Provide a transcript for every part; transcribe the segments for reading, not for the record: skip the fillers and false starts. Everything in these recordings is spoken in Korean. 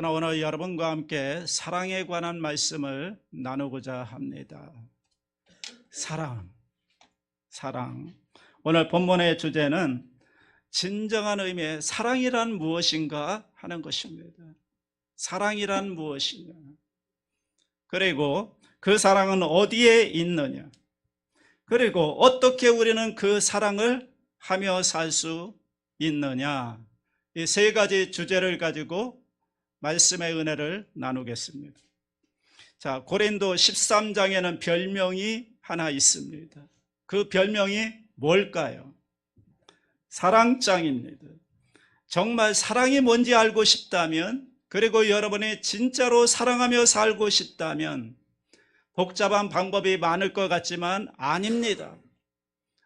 저는 오늘 여러분과 함께 사랑에 관한 말씀을 나누고자 합니다. 사랑. 오늘 본문의 주제는 진정한 의미의 사랑이란 무엇인가 하는 것입니다. 사랑이란 무엇인가? 그리고 그 사랑은 어디에 있느냐? 그리고 어떻게 우리는 그 사랑을 하며 살 수 있느냐? 이 세 가지 주제를 가지고 말씀의 은혜를 나누겠습니다. 자, 고린도 13장에는 별명이 하나 있습니다. 그 별명이 뭘까요? 사랑장입니다. 정말 사랑이 뭔지 알고 싶다면, 그리고 여러분이 진짜로 사랑하며 살고 싶다면 복잡한 방법이 많을 것 같지만 아닙니다.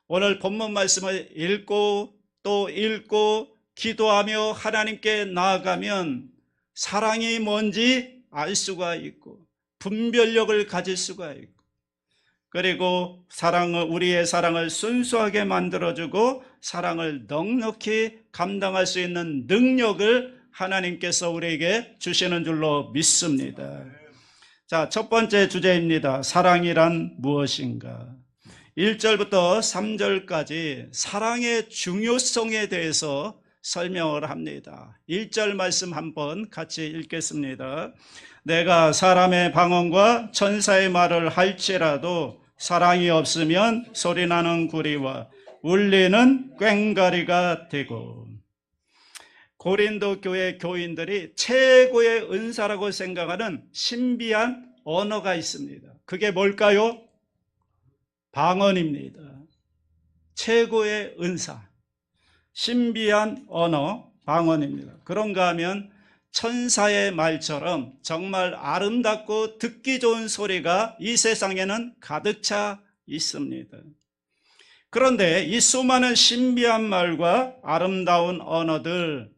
오늘 본문 말씀을 읽고 또 읽고 기도하며 하나님께 나아가면 사랑이 뭔지 알 수가 있고 분별력을 가질 수가 있고, 그리고 우리의 사랑을 순수하게 만들어주고 사랑을 넉넉히 감당할 수 있는 능력을 하나님께서 우리에게 주시는 줄로 믿습니다. 자, 첫 번째 주제입니다. 사랑이란 무엇인가? 1절부터 3절까지 사랑의 중요성에 대해서 설명을 합니다. 1절 말씀 한번 같이 읽겠습니다. 내가 사람의 방언과 천사의 말을 할지라도 사랑이 없으면 소리나는 구리와 울리는 꽹과리가 되고. 고린도 교회 교인들이 최고의 은사라고 생각하는 신비한 언어가 있습니다. 그게 뭘까요? 방언입니다. 최고의 은사, 신비한 언어, 방언입니다. 그런가 하면 천사의 말처럼 정말 아름답고 듣기 좋은 소리가 이 세상에는 가득 차 있습니다. 그런데 이 수많은 신비한 말과 아름다운 언어들,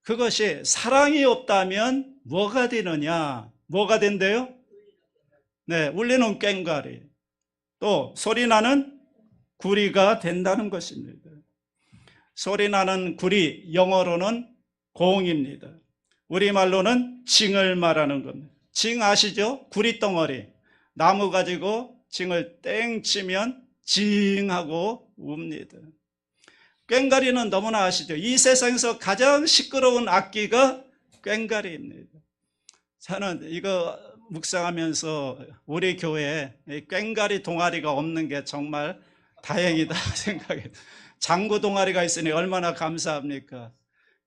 그것이 사랑이 없다면 뭐가 되느냐? 뭐가 된대요? 네, 울리는 꽹과리, 또 소리나는 구리가 된다는 것입니다. 소리나는 구리, 영어로는 공입니다. 우리말로는 징을 말하는 겁니다. 징 아시죠? 구리덩어리. 나무 가지고 징을 땡 치면 징하고 웁니다. 꽹과리는 너무나 아시죠? 이 세상에서 가장 시끄러운 악기가 꽹과리입니다. 저는 이거 묵상하면서 우리 교회에 꽹과리 동아리가 없는 게 정말 다행이다 생각해요. 장구 동아리가 있으니 얼마나 감사합니까?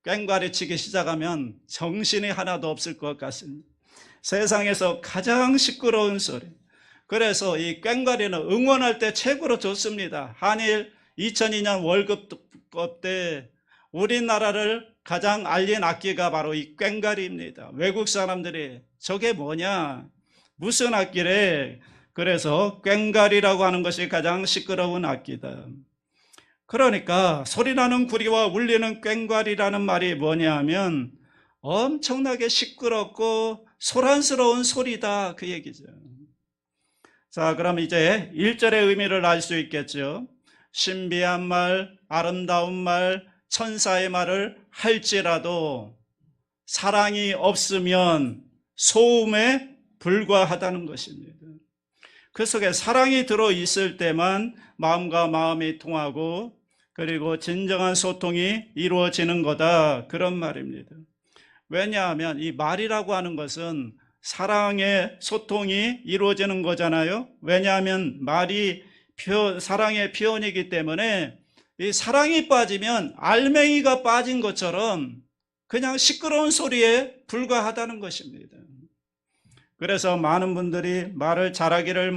꽹과리 치기 시작하면 정신이 하나도 없을 것 같습니다. 세상에서 가장 시끄러운 소리. 그래서 이 꽹과리는 응원할 때 최고로 좋습니다. 한일 2002년 월드컵 때 우리나라를 가장 알린 악기가 바로 이 꽹과리입니다. 외국 사람들이 저게 뭐냐? 무슨 악기래? 그래서 꽹과리라고 하는 것이 가장 시끄러운 악기다. 그러니까 소리나는 구리와 울리는 꽹과리라는 말이 뭐냐 하면 엄청나게 시끄럽고 소란스러운 소리다, 그 얘기죠. 자, 그럼 이제 1절의 의미를 알 수 있겠죠. 신비한 말, 아름다운 말, 천사의 말을 할지라도 사랑이 없으면 소음에 불과하다는 것입니다. 그 속에 사랑이 들어있을 때만 마음과 마음이 통하고 그리고 진정한 소통이 이루어지는 거다, 그런 말입니다. 왜냐하면 이 말이라고 하는 것은 사랑의 소통이 이루어지는 거잖아요. 왜냐하면 말이 사랑의 표현이기 때문에 이 사랑이 빠지면 알맹이가 빠진 것처럼 그냥 시끄러운 소리에 불과하다는 것입니다. 그래서 많은 분들이 말을 잘하기를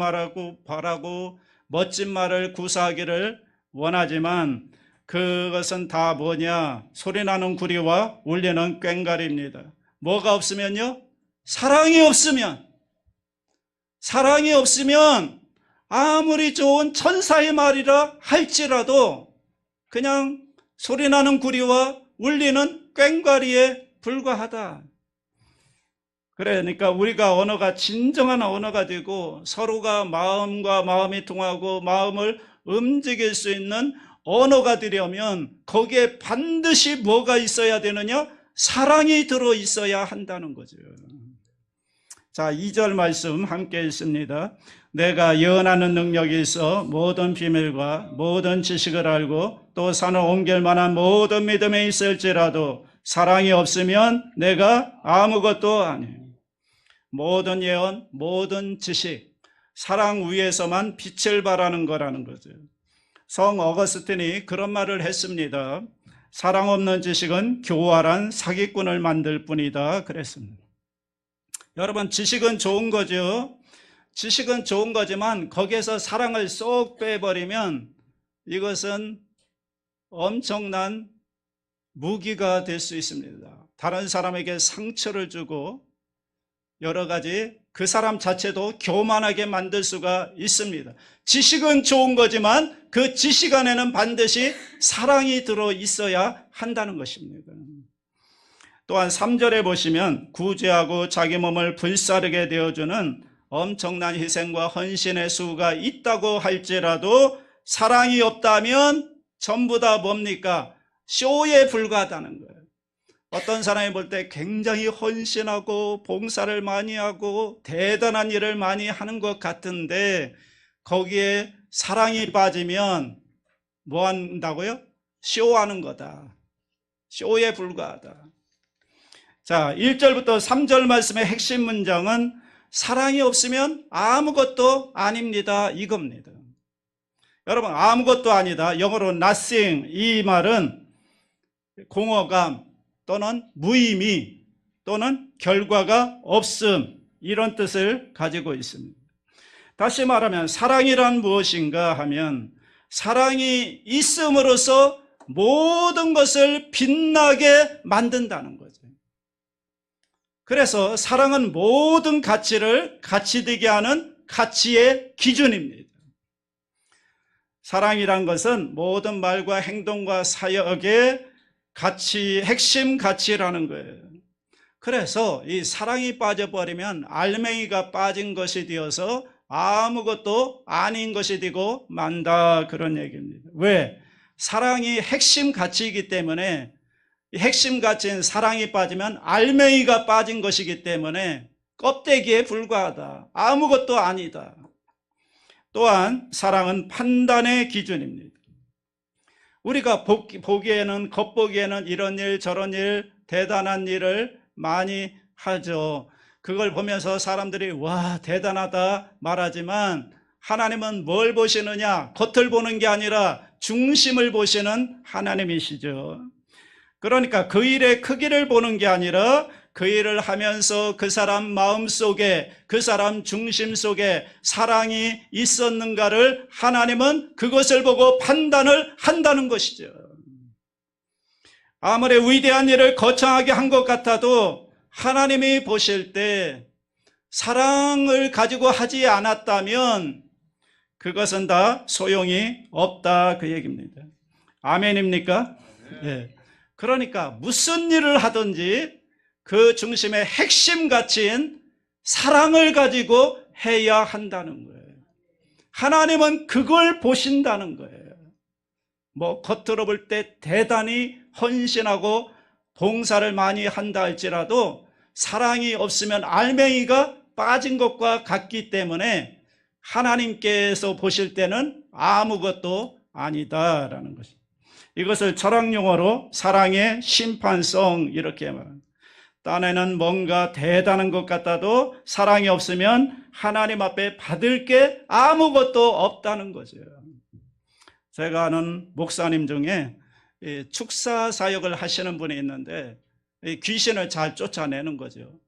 바라고 멋진 말을 구사하기를 원하지만 그것은 다 뭐냐? 소리나는 구리와 울리는 꽹과리입니다. 뭐가 없으면요? 사랑이 없으면 아무리 좋은 천사의 말이라 할지라도 그냥 소리나는 구리와 울리는 꽹과리에 불과하다. 그러니까 우리가 언어가 진정한 언어가 되고 서로가 마음과 마음이 통하고 마음을 움직일 수 있는 언어가 되려면 거기에 반드시 뭐가 있어야 되느냐? 사랑이 들어 있어야 한다는 거죠. 자, 2절 말씀 함께 읽습니다. 내가 예언하는 능력이 있어 모든 비밀과 모든 지식을 알고 또 산을 옮길 만한 모든 믿음이 있을지라도 사랑이 없으면 내가 아무것도 아니에요. 모든 예언, 모든 지식, 사랑 위에서만 빛을 발하는 거라는 거죠. 성 어거스틴이 그런 말을 했습니다. 사랑 없는 지식은 교활한 사기꾼을 만들 뿐이다 그랬습니다. 여러분, 지식은 좋은 거죠. 지식은 좋은 거지만 거기에서 사랑을 쏙 빼버리면 이것은 엄청난 무기가 될 수 있습니다. 다른 사람에게 상처를 주고 여러 가지 그 사람 자체도 교만하게 만들 수가 있습니다. 지식은 좋은 거지만 그 지식 안에는 반드시 사랑이 들어 있어야 한다는 것입니다. 또한 3절에 보시면 구제하고 자기 몸을 불사르게 되어주는 엄청난 희생과 헌신의 수가 있다고 할지라도 사랑이 없다면 전부 다 뭡니까? 쇼에 불과하다는 거예요. 어떤 사람이 볼 때 굉장히 헌신하고 봉사를 많이 하고 대단한 일을 많이 하는 것 같은데 거기에 사랑이 빠지면 뭐 한다고요? 쇼하는 거다. 쇼에 불과하다. 자, 1절부터 3절 말씀의 핵심 문장은 사랑이 없으면 아무것도 아닙니다, 이겁니다. 여러분, 아무것도 아니다, 영어로 nothing, 이 말은 공허감 또는 무의미 또는 결과가 없음, 이런 뜻을 가지고 있습니다. 다시 말하면 사랑이란 무엇인가 하면 사랑이 있음으로써 모든 것을 빛나게 만든다는 거죠. 그래서 사랑은 모든 가치를 가치되게 하는 가치의 기준입니다. 사랑이란 것은 모든 말과 행동과 사역의 가치, 핵심 가치라는 거예요. 그래서 이 사랑이 빠져버리면 알맹이가 빠진 것이 되어서 아무것도 아닌 것이 되고 만다, 그런 얘기입니다. 왜? 사랑이 핵심 가치이기 때문에, 핵심 가치인 사랑이 빠지면 알맹이가 빠진 것이기 때문에 껍데기에 불과하다, 아무것도 아니다. 또한 사랑은 판단의 기준입니다. 우리가 보기에는, 겉보기에는 이런 일 저런 일 대단한 일을 많이 하죠. 그걸 보면서 사람들이 와 대단하다 말하지만 하나님은 뭘 보시느냐? 겉을 보는 게 아니라 중심을 보시는 하나님이시죠. 그러니까 그 일의 크기를 보는 게 아니라 그 일을 하면서 그 사람 마음 속에, 그 사람 중심 속에 사랑이 있었는가를 하나님은 그것을 보고 판단을 한다는 것이죠. 아무리 위대한 일을 거창하게 한 것 같아도 하나님이 보실 때 사랑을 가지고 하지 않았다면 그것은 다 소용이 없다, 그 얘기입니다. 아멘입니까? 네. 그러니까 무슨 일을 하든지 그 중심의 핵심 가치인 사랑을 가지고 해야 한다는 거예요. 하나님은 그걸 보신다는 거예요. 뭐 겉으로 볼 때 대단히 헌신하고 봉사를 많이 한다 할지라도 사랑이 없으면 알맹이가 빠진 것과 같기 때문에 하나님께서 보실 때는 아무것도 아니다라는 것입니다. 이것을 철학 용어로 사랑의 심판성, 이렇게 말합니다. 딴에는 뭔가 대단한 것 같아도 사랑이 없으면 하나님 앞에 받을 게 아무것도 없다는 거죠. 제가 아는 목사님 중에 축사 사역을 하시는 분이 있는데 귀신을 잘 쫓아내는 거죠.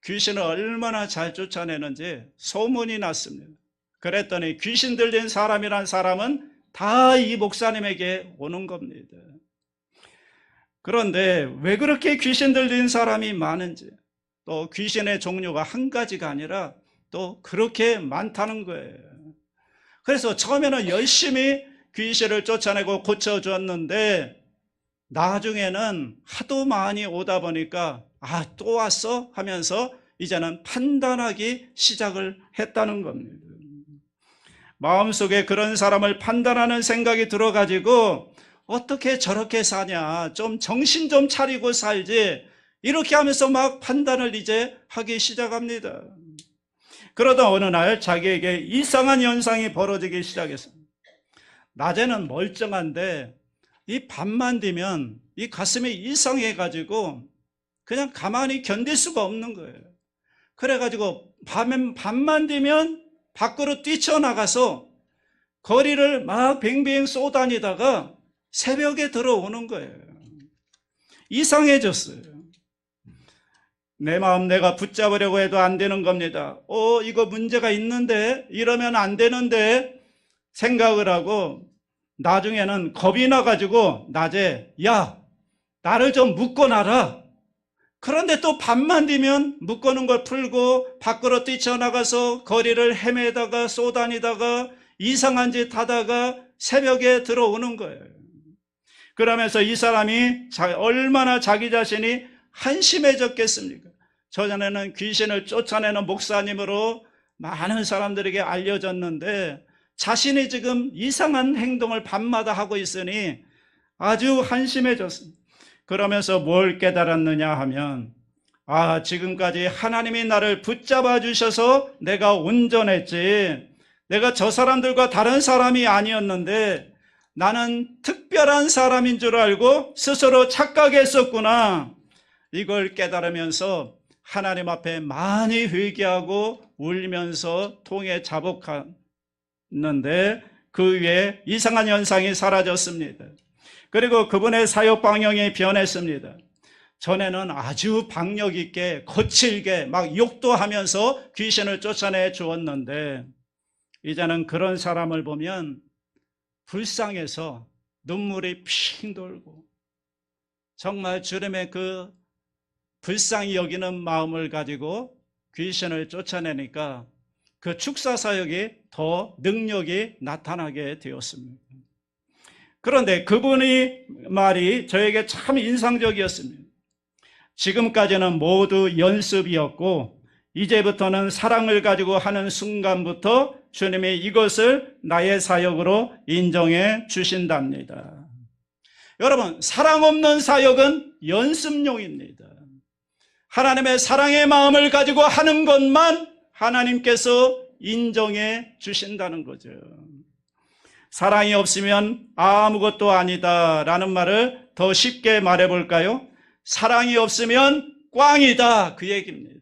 귀신을 얼마나 잘 쫓아내는지 소문이 났습니다. 그랬더니 귀신 들린 사람이란 사람은 다 이 목사님에게 오는 겁니다. 그런데 왜 그렇게 귀신 들린 사람이 많은지, 또 귀신의 종류가 한 가지가 아니라 또 그렇게 많다는 거예요. 그래서 처음에는 열심히 귀신을 쫓아내고 고쳐줬는데 나중에는 하도 많이 오다 보니까 아, 또 왔어? 하면서 이제는 판단하기 시작을 했다는 겁니다. 마음속에 그런 사람을 판단하는 생각이 들어가지고 어떻게 저렇게 사냐, 좀 정신 좀 차리고 살지, 이렇게 하면서 막 판단을 이제 하기 시작합니다. 그러다 어느 날 자기에게 이상한 현상이 벌어지기 시작했습니다. 낮에는 멀쩡한데 이 밤만 되면 이 가슴이 이상해가지고 그냥 가만히 견딜 수가 없는 거예요. 그래가지고 밤만 되면 밖으로 뛰쳐나가서 거리를 막 뱅뱅 쏘다니다가 새벽에 들어오는 거예요. 이상해졌어요. 내 마음 내가 붙잡으려고 해도 안 되는 겁니다. 이거 문제가 있는데, 이러면 안 되는데 생각을 하고 나중에는 겁이 나가지고 낮에 야, 나를 좀 묶어놔라. 그런데 또 밤만 되면 묶어놓은 걸 풀고 밖으로 뛰쳐나가서 거리를 헤매다가 쏘다니다가 이상한 짓 하다가 새벽에 들어오는 거예요. 그러면서 이 사람이 얼마나 자기 자신이 한심해졌겠습니까? 저전에는 귀신을 쫓아내는 목사님으로 많은 사람들에게 알려졌는데 자신이 지금 이상한 행동을 밤마다 하고 있으니 아주 한심해졌습니다. 그러면서 뭘 깨달았느냐 하면, 지금까지 하나님이 나를 붙잡아 주셔서 내가 온전했지, 내가 저 사람들과 다른 사람이 아니었는데 나는 특별한 사람인 줄 알고 스스로 착각했었구나. 이걸 깨달으면서 하나님 앞에 많이 회개하고 울면서 통에 자복했는데 그 위에 이상한 현상이 사라졌습니다. 그리고 그분의 사역 방향이 변했습니다. 전에는 아주 박력 있게 거칠게 막 욕도 하면서 귀신을 쫓아내 주었는데 이제는 그런 사람을 보면 불쌍해서 눈물이 핑 돌고 정말 주님의 그 불쌍히 여기는 마음을 가지고 귀신을 쫓아내니까 그 축사사역이 더 능력이 나타나게 되었습니다. 그런데 그분의 말이 저에게 참 인상적이었습니다. 지금까지는 모두 연습이었고 이제부터는 사랑을 가지고 하는 순간부터 주님이 이것을 나의 사역으로 인정해 주신답니다. 여러분, 사랑 없는 사역은 연습용입니다. 하나님의 사랑의 마음을 가지고 하는 것만 하나님께서 인정해 주신다는 거죠. 사랑이 없으면 아무것도 아니다 라는 말을 더 쉽게 말해 볼까요? 사랑이 없으면 꽝이다, 그 얘기입니다.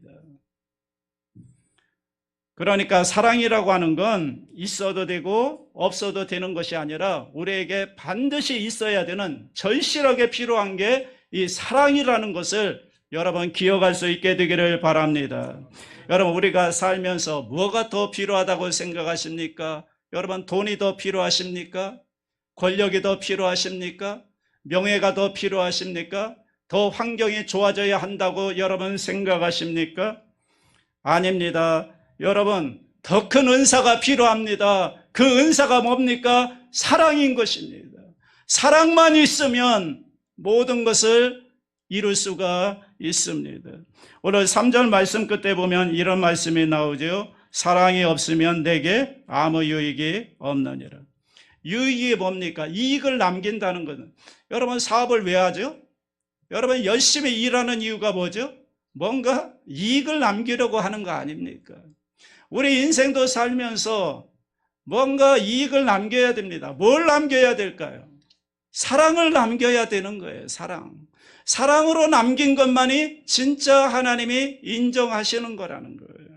그러니까 사랑이라고 하는 건 있어도 되고 없어도 되는 것이 아니라 우리에게 반드시 있어야 되는, 절실하게 필요한 게 이 사랑이라는 것을 여러분 기억할 수 있게 되기를 바랍니다. 여러분, 우리가 살면서 뭐가 더 필요하다고 생각하십니까? 여러분, 돈이 더 필요하십니까? 권력이 더 필요하십니까? 명예가 더 필요하십니까? 더 환경이 좋아져야 한다고 여러분 생각하십니까? 아닙니다. 여러분, 더 큰 은사가 필요합니다. 그 은사가 뭡니까? 사랑인 것입니다. 사랑만 있으면 모든 것을 이룰 수가 있습니다. 오늘 3절 말씀 끝에 보면 이런 말씀이 나오죠. 사랑이 없으면 내게 아무 유익이 없느니라. 유익이 뭡니까? 이익을 남긴다는 것은, 여러분 사업을 왜 하죠? 여러분 열심히 일하는 이유가 뭐죠? 뭔가 이익을 남기려고 하는 거 아닙니까? 우리 인생도 살면서 뭔가 이익을 남겨야 됩니다. 뭘 남겨야 될까요? 사랑을 남겨야 되는 거예요. 사랑으로 남긴 것만이 진짜 하나님이 인정하시는 거라는 거예요.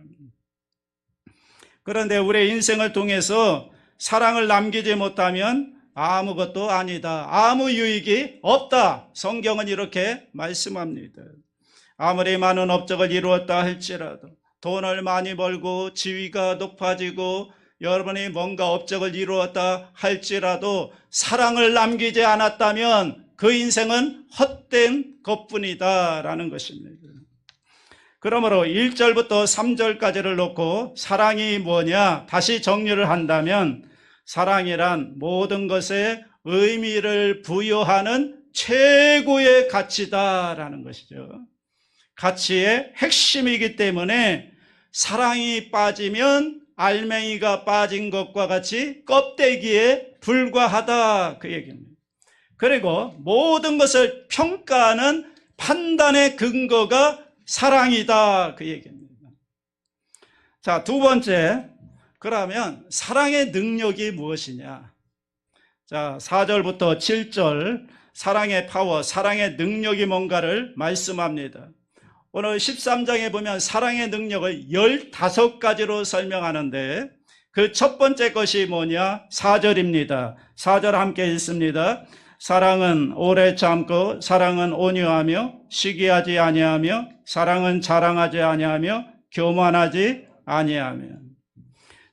그런데 우리의 인생을 통해서 사랑을 남기지 못하면 아무것도 아니다, 아무 유익이 없다. 성경은 이렇게 말씀합니다. 아무리 많은 업적을 이루었다 할지라도, 돈을 많이 벌고 지위가 높아지고 여러분이 뭔가 업적을 이루었다 할지라도 사랑을 남기지 않았다면 그 인생은 헛된 것뿐이다 라는 것입니다. 그러므로 1절부터 3절까지를 놓고 사랑이 뭐냐 다시 정리를 한다면, 사랑이란 모든 것에 의미를 부여하는 최고의 가치다라는 것이죠. 가치의 핵심이기 때문에 사랑이 빠지면 알맹이가 빠진 것과 같이 껍데기에 불과하다, 그 얘기입니다. 그리고 모든 것을 평가하는 판단의 근거가 사랑이다, 그 얘기입니다. 자, 두 번째, 그러면 사랑의 능력이 무엇이냐? 자, 4절부터 7절 사랑의 파워, 사랑의 능력이 뭔가를 말씀합니다. 오늘 13장에 보면 사랑의 능력을 15가지로 설명하는데 그 첫 번째 것이 뭐냐? 4절입니다. 4절 함께 읽습니다. 사랑은 오래 참고, 사랑은 온유하며, 시기하지 아니하며, 사랑은 자랑하지 아니하며, 교만하지 아니하며.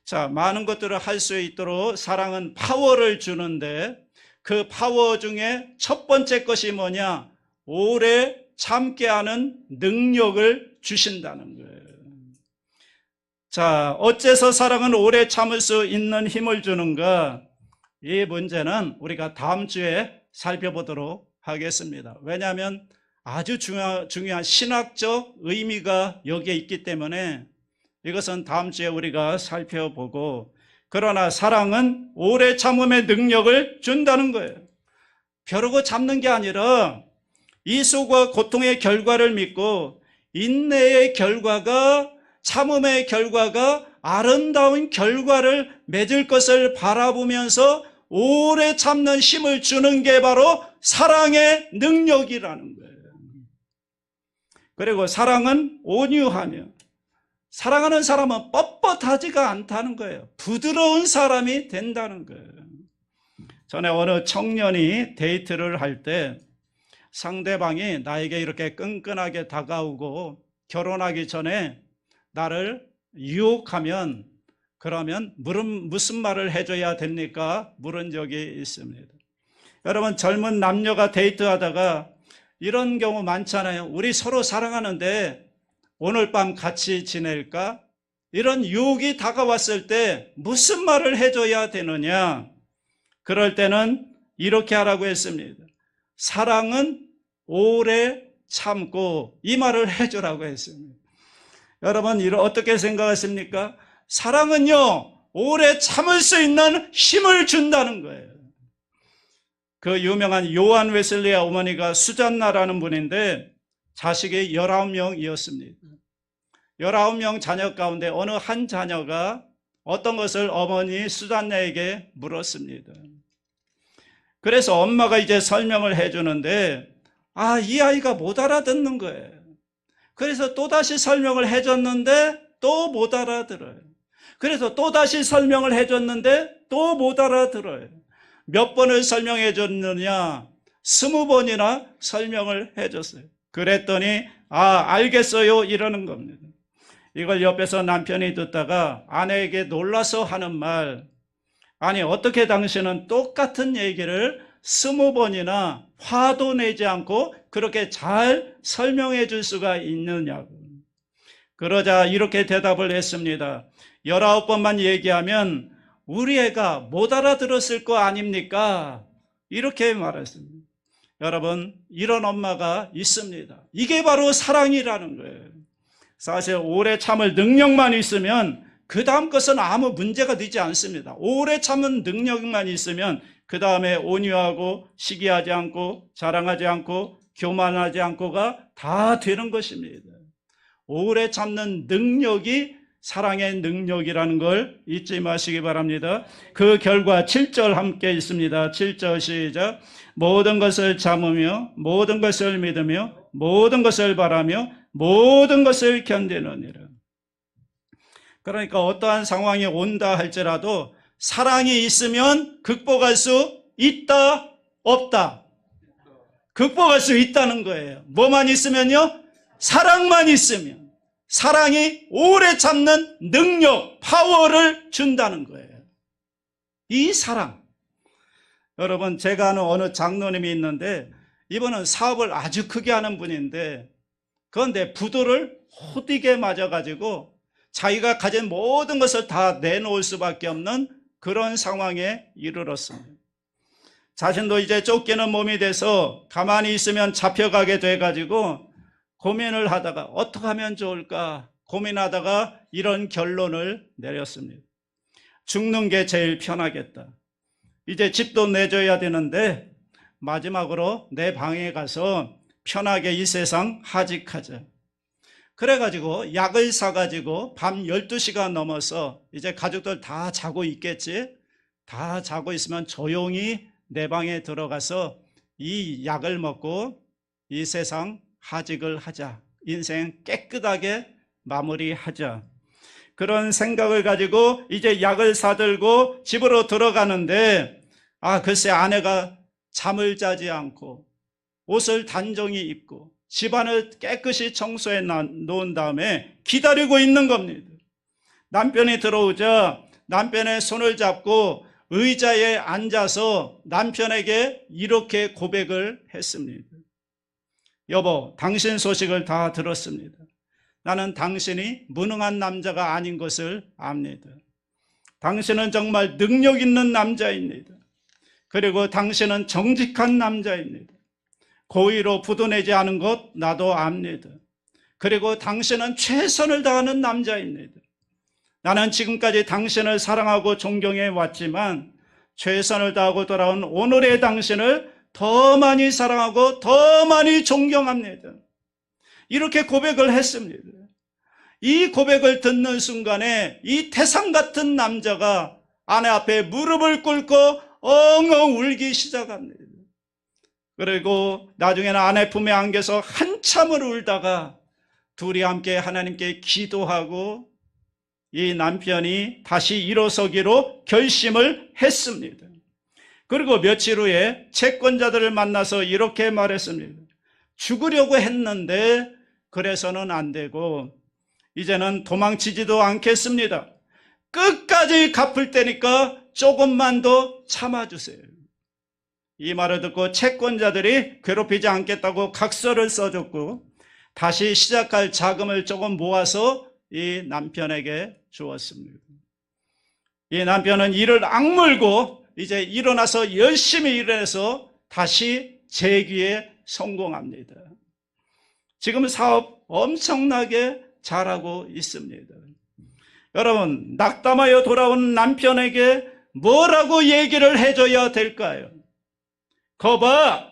자, 많은 것들을 할 수 있도록 사랑은 파워를 주는데 그 파워 중에 첫 번째 것이 뭐냐? 오래 참게 하는 능력을 주신다는 거예요. 자, 어째서 사랑은 오래 참을 수 있는 힘을 주는가? 이 문제는 우리가 다음 주에 살펴보도록 하겠습니다. 왜냐하면 아주 중요한 신학적 의미가 여기에 있기 때문에 이것은 다음 주에 우리가 살펴보고, 그러나 사랑은 오래 참음의 능력을 준다는 거예요. 벼르고 참는 게 아니라 이수와 고통의 결과를 믿고 인내의 결과가, 참음의 결과가 아름다운 결과를 맺을 것을 바라보면서 오래 참는 힘을 주는 게 바로 사랑의 능력이라는 거예요. 그리고 사랑은 온유하며, 사랑하는 사람은 뻣뻣하지가 않다는 거예요. 부드러운 사람이 된다는 거예요. 전에 어느 청년이 데이트를 할 때 상대방이 나에게 이렇게 끈끈하게 다가오고 결혼하기 전에 나를 유혹하면 그러면 무슨 말을 해줘야 됩니까? 물은 적이 있습니다. 여러분, 젊은 남녀가 데이트하다가 이런 경우 많잖아요. 우리 서로 사랑하는데 오늘 밤 같이 지낼까? 이런 유혹이 다가왔을 때 무슨 말을 해줘야 되느냐? 그럴 때는 이렇게 하라고 했습니다. 사랑은 오래 참고, 이 말을 해주라고 했습니다. 여러분, 어떻게 생각하십니까? 사랑은요, 오래 참을 수 있는 힘을 준다는 거예요. 그 유명한 요한 웨슬리의 어머니가 수잔나라는 분인데 자식이 19명이었습니다. 19명 자녀 가운데 어느 한 자녀가 어떤 것을 어머니 수잔나에게 물었습니다. 그래서 엄마가 이제 설명을 해주는데 이 아이가 못 알아듣는 거예요. 그래서 또다시 설명을 해줬는데 또 못 알아들어요. 그래서 또다시 설명을 해줬는데 또 못 알아들어요. 몇 번을 설명해 줬느냐? 20번이나 설명을 해줬어요. 그랬더니 알겠어요, 이러는 겁니다. 이걸 옆에서 남편이 듣다가 아내에게 놀라서 하는 말, 아니 어떻게 당신은 똑같은 얘기를 20번이나 화도 내지 않고 그렇게 잘 설명해 줄 수가 있느냐고. 그러자 이렇게 대답을 했습니다. 19번만 얘기하면 우리 애가 못 알아들었을 거 아닙니까? 이렇게 말했습니다. 여러분, 이런 엄마가 있습니다. 이게 바로 사랑이라는 거예요. 사실 오래 참을 능력만 있으면 그 다음 것은 아무 문제가 되지 않습니다. 오래 참은 능력만 있으면 그 다음에 온유하고 시기하지 않고 자랑하지 않고 교만하지 않고가 다 되는 것입니다. 오래 참는 능력이 사랑의 능력이라는 걸 잊지 마시기 바랍니다. 그 결과 7절 함께 있습니다. 7절 시작. 모든 것을 참으며 모든 것을 믿으며 모든 것을 바라며 모든 것을 견디느니라. 그러니까 어떠한 상황이 온다 할지라도 사랑이 있으면 극복할 수 있다, 없다? 극복할 수 있다는 거예요. 뭐만 있으면요? 사랑만 있으면. 사랑이 오래 참는 능력, 파워를 준다는 거예요. 이 사랑. 여러분, 제가 아는 어느 장로님이 있는데 이분은 사업을 아주 크게 하는 분인데 그런데 부도를 호되게 맞아가지고 자기가 가진 모든 것을 다 내놓을 수밖에 없는 그런 상황에 이르렀습니다. 자신도 이제 쫓기는 몸이 돼서 가만히 있으면 잡혀가게 돼가지고 고민을 하다가 어떻게 하면 좋을까 고민하다가 이런 결론을 내렸습니다. 죽는 게 제일 편하겠다. 이제 집도 내줘야 되는데 마지막으로 내 방에 가서 편하게 이 세상 하직하자. 그래가지고 약을 사가지고 밤 12시가 넘어서 이제 가족들 다 자고 있겠지. 다 자고 있으면 조용히 내 방에 들어가서 이 약을 먹고 이 세상 하직을 하자. 인생 깨끗하게 마무리하자. 그런 생각을 가지고 이제 약을 사들고 집으로 들어가는데 글쎄 아내가 잠을 자지 않고 옷을 단정히 입고 집안을 깨끗이 청소해 놓은 다음에 기다리고 있는 겁니다. 남편이 들어오자 남편의 손을 잡고 의자에 앉아서 남편에게 이렇게 고백을 했습니다. 여보, 당신 소식을 다 들었습니다. 나는 당신이 무능한 남자가 아닌 것을 압니다. 당신은 정말 능력 있는 남자입니다. 그리고 당신은 정직한 남자입니다. 고의로 부도내지 않은 것 나도 압니다. 그리고 당신은 최선을 다하는 남자입니다. 나는 지금까지 당신을 사랑하고 존경해 왔지만 최선을 다하고 돌아온 오늘의 당신을 더 많이 사랑하고 더 많이 존경합니다. 이렇게 고백을 했습니다. 이 고백을 듣는 순간에 이 태산 같은 남자가 아내 앞에 무릎을 꿇고 엉엉 울기 시작합니다. 그리고 나중에는 아내 품에 안겨서 한참을 울다가 둘이 함께 하나님께 기도하고 이 남편이 다시 일어서기로 결심을 했습니다. 그리고 며칠 후에 채권자들을 만나서 이렇게 말했습니다. 죽으려고 했는데 그래서는 안 되고 이제는 도망치지도 않겠습니다. 끝까지 갚을 테니까 조금만 더 참아주세요. 이 말을 듣고 채권자들이 괴롭히지 않겠다고 각서를 써줬고 다시 시작할 자금을 조금 모아서 이 남편에게 주었습니다. 이 남편은 이를 악물고 이제 일어나서 열심히 일해서 다시 재기에 성공합니다. 지금 사업 엄청나게 잘하고 있습니다. 여러분, 낙담하여 돌아온 남편에게 뭐라고 얘기를 해줘야 될까요? 거봐,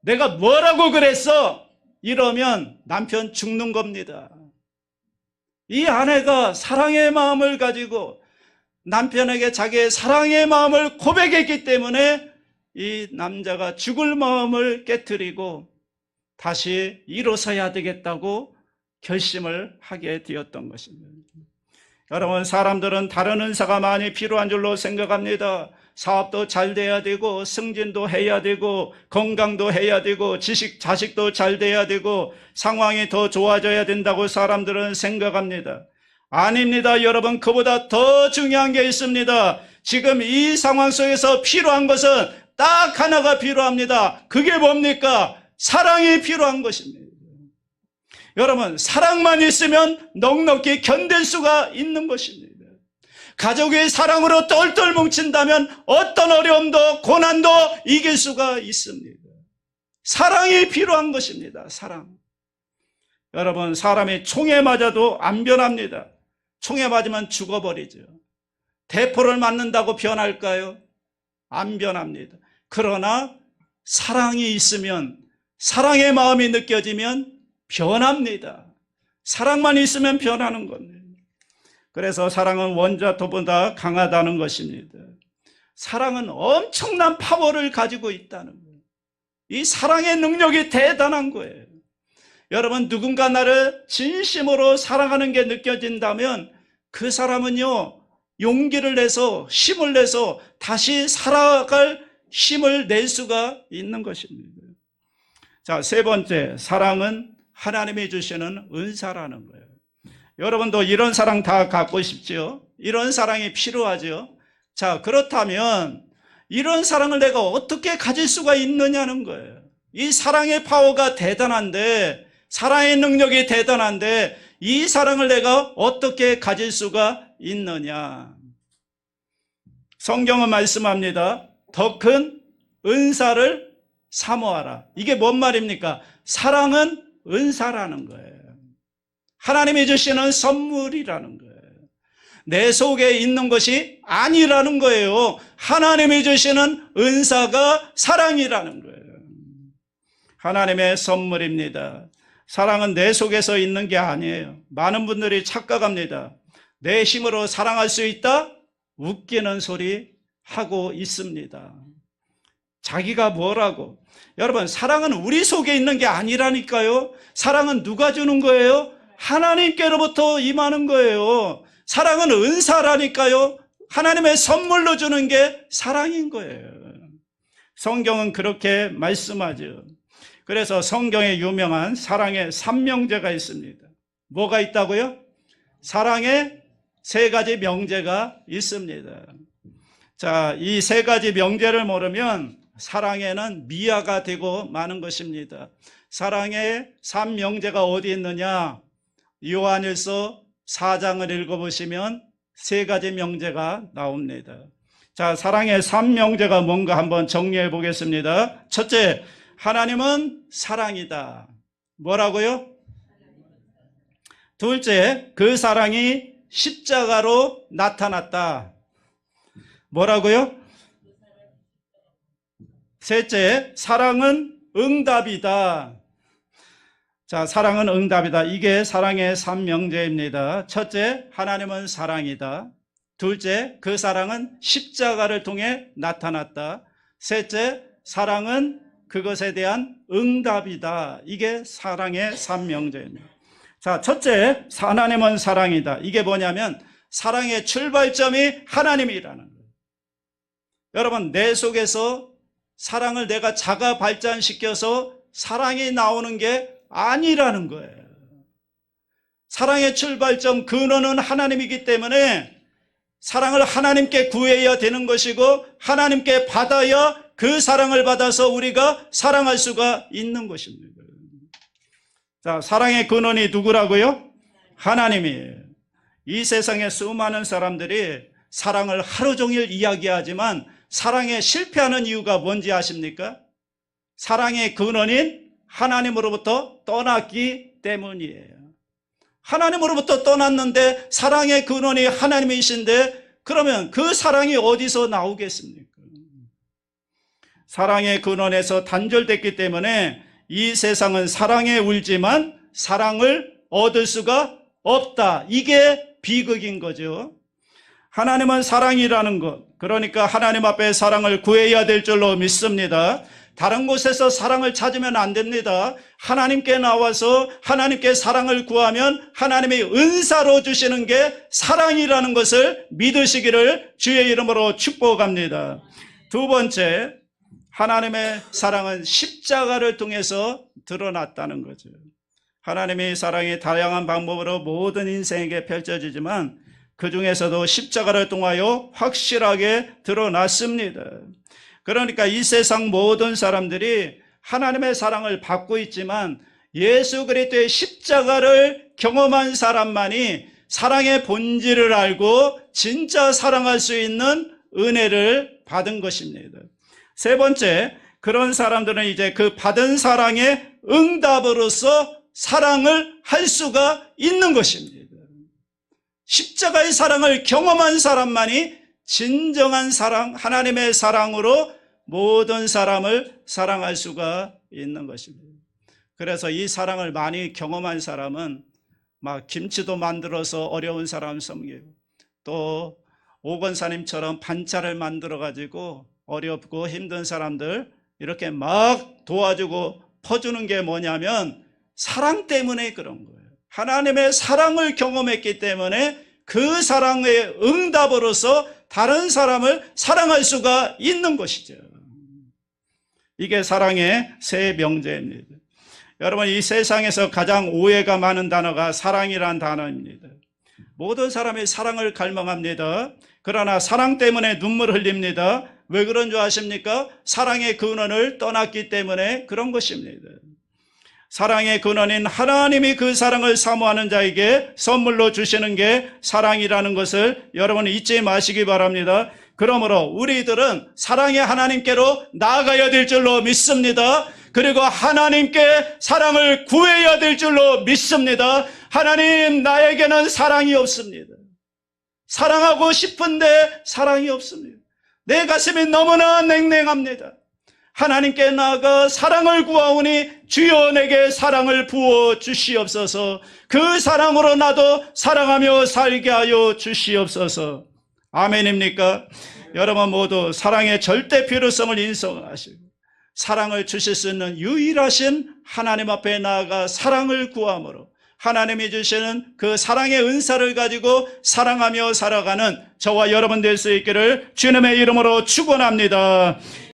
내가 뭐라고 그랬어? 이러면 남편 죽는 겁니다. 이 아내가 사랑의 마음을 가지고 남편에게 자기의 사랑의 마음을 고백했기 때문에 이 남자가 죽을 마음을 깨트리고 다시 일어서야 되겠다고 결심을 하게 되었던 것입니다. 여러분, 사람들은 다른 은사가 많이 필요한 줄로 생각합니다. 사업도 잘 돼야 되고 승진도 해야 되고 건강도 해야 되고 자식도 잘 돼야 되고 상황이 더 좋아져야 된다고 사람들은 생각합니다. 아닙니다. 여러분, 그보다 더 중요한 게 있습니다. 지금 이 상황 속에서 필요한 것은 딱 하나가 필요합니다. 그게 뭡니까? 사랑이 필요한 것입니다. 여러분, 사랑만 있으면 넉넉히 견딜 수가 있는 것입니다. 가족의 사랑으로 똘똘 뭉친다면 어떤 어려움도 고난도 이길 수가 있습니다. 사랑이 필요한 것입니다. 사랑. 여러분, 사람이 총에 맞아도 안 변합니다. 총에 맞으면 죽어버리죠. 대포를 맞는다고 변할까요? 안 변합니다. 그러나 사랑이 있으면, 사랑의 마음이 느껴지면 변합니다. 사랑만 있으면 변하는 겁니다. 그래서 사랑은 원자토보다 강하다는 것입니다. 사랑은 엄청난 파워를 가지고 있다는 거예요. 이 사랑의 능력이 대단한 거예요. 여러분, 누군가 나를 진심으로 사랑하는 게 느껴진다면 그 사람은요, 용기를 내서 힘을 내서 다시 살아갈 힘을 낼 수가 있는 것입니다. 자, 세 번째, 사랑은 하나님이 주시는 은사라는 거예요. 여러분도 이런 사랑 다 갖고 싶죠? 이런 사랑이 필요하죠? 자, 그렇다면 이런 사랑을 내가 어떻게 가질 수가 있느냐는 거예요. 이 사랑의 파워가 대단한데, 사랑의 능력이 대단한데 이 사랑을 내가 어떻게 가질 수가 있느냐? 성경은 말씀합니다. 더 큰 은사를 사모하라. 이게 뭔 말입니까? 사랑은 은사라는 거예요. 하나님이 주시는 선물이라는 거예요. 내 속에 있는 것이 아니라는 거예요. 하나님이 주시는 은사가 사랑이라는 거예요. 하나님의 선물입니다. 사랑은 내 속에서 있는 게 아니에요. 많은 분들이 착각합니다. 내 힘으로 사랑할 수 있다? 웃기는 소리 하고 있습니다. 자기가 뭐라고? 여러분, 사랑은 우리 속에 있는 게 아니라니까요. 사랑은 누가 주는 거예요? 하나님께로부터 임하는 거예요. 사랑은 은사라니까요. 하나님의 선물로 주는 게 사랑인 거예요. 성경은 그렇게 말씀하죠. 그래서 성경에 유명한 사랑의 삼명제가 있습니다. 뭐가 있다고요? 사랑의 세 가지 명제가 있습니다. 자, 이 세 가지 명제를 모르면 사랑에는 미화가 되고 마는 것입니다. 사랑의 삼명제가 어디 있느냐? 요한일서 4장을 읽어보시면 세 가지 명제가 나옵니다. 자, 사랑의 삼명제가 뭔가 한번 정리해 보겠습니다. 첫째, 하나님은 사랑이다. 뭐라고요? 둘째, 그 사랑이 십자가로 나타났다. 뭐라고요? 셋째, 사랑은 응답이다. 자, 사랑은 응답이다. 이게 사랑의 삼명제입니다. 첫째, 하나님은 사랑이다. 둘째, 그 사랑은 십자가를 통해 나타났다. 셋째, 사랑은 그것에 대한 응답이다. 이게 사랑의 삼명제입니다. 자, 첫째, 하나님은 사랑이다. 이게 뭐냐면 사랑의 출발점이 하나님이라는 거예요. 여러분, 내 속에서 사랑을 내가 자가 발전시켜서 사랑이 나오는 게 아니라는 거예요. 사랑의 출발점 근원은 하나님이기 때문에 사랑을 하나님께 구해야 되는 것이고 하나님께 받아야 그 사랑을 받아서 우리가 사랑할 수가 있는 것입니다. 자, 사랑의 근원이 누구라고요? 하나님이에요. 이 세상에 수많은 사람들이 사랑을 하루 종일 이야기하지만 사랑에 실패하는 이유가 뭔지 아십니까? 사랑의 근원인 하나님으로부터 떠났기 때문이에요. 하나님으로부터 떠났는데 사랑의 근원이 하나님이신데 그러면 그 사랑이 어디서 나오겠습니까? 사랑의 근원에서 단절됐기 때문에 이 세상은 사랑에 울지만 사랑을 얻을 수가 없다. 이게 비극인 거죠. 하나님은 사랑이라는 것, 그러니까 하나님 앞에 사랑을 구해야 될 줄로 믿습니다. 다른 곳에서 사랑을 찾으면 안 됩니다. 하나님께 나와서 하나님께 사랑을 구하면 하나님이 은사로 주시는 게 사랑이라는 것을 믿으시기를 주의 이름으로 축복합니다. 두 번째, 하나님의 사랑은 십자가를 통해서 드러났다는 거죠. 하나님의 사랑이 다양한 방법으로 모든 인생에게 펼쳐지지만 그 중에서도 십자가를 통하여 확실하게 드러났습니다. 그러니까 이 세상 모든 사람들이 하나님의 사랑을 받고 있지만 예수 그리스도의 십자가를 경험한 사람만이 사랑의 본질을 알고 진짜 사랑할 수 있는 은혜를 받은 것입니다. 세 번째, 그런 사람들은 이제 그 받은 사랑의 응답으로서 사랑을 할 수가 있는 것입니다. 십자가의 사랑을 경험한 사람만이 진정한 사랑, 하나님의 사랑으로 모든 사람을 사랑할 수가 있는 것입니다. 그래서 이 사랑을 많이 경험한 사람은 막 김치도 만들어서 어려운 사람 섬기고 또 오건사님처럼 반찬을 만들어 가지고 어렵고 힘든 사람들 이렇게 막 도와주고 퍼주는 게 뭐냐면 사랑 때문에 그런 거예요. 하나님의 사랑을 경험했기 때문에 그 사랑의 응답으로서 다른 사람을 사랑할 수가 있는 것이죠. 이게 사랑의 세 명제입니다. 여러분, 이 세상에서 가장 오해가 많은 단어가 사랑이란 단어입니다. 모든 사람이 사랑을 갈망합니다. 그러나 사랑 때문에 눈물 흘립니다. 왜 그런 줄 아십니까? 사랑의 근원을 떠났기 때문에 그런 것입니다. 사랑의 근원인 하나님이 그 사랑을 사모하는 자에게 선물로 주시는 게 사랑이라는 것을 여러분 잊지 마시기 바랍니다. 그러므로 우리들은 사랑의 하나님께로 나아가야 될 줄로 믿습니다. 그리고 하나님께 사랑을 구해야 될 줄로 믿습니다. 하나님, 나에게는 사랑이 없습니다. 사랑하고 싶은데 사랑이 없습니다. 내 가슴이 너무나 냉랭합니다. 하나님께 나아가 사랑을 구하오니 주여 내게 사랑을 부어 주시옵소서. 그 사랑으로 나도 사랑하며 살게 하여 주시옵소서. 아멘입니까? 여러분 모두 사랑의 절대 필요성을 인정하시고 사랑을 주실 수 있는 유일하신 하나님 앞에 나아가 사랑을 구함으로 하나님이 주시는 그 사랑의 은사를 가지고 사랑하며 살아가는 저와 여러분 될 수 있기를 주님의 이름으로 축원합니다.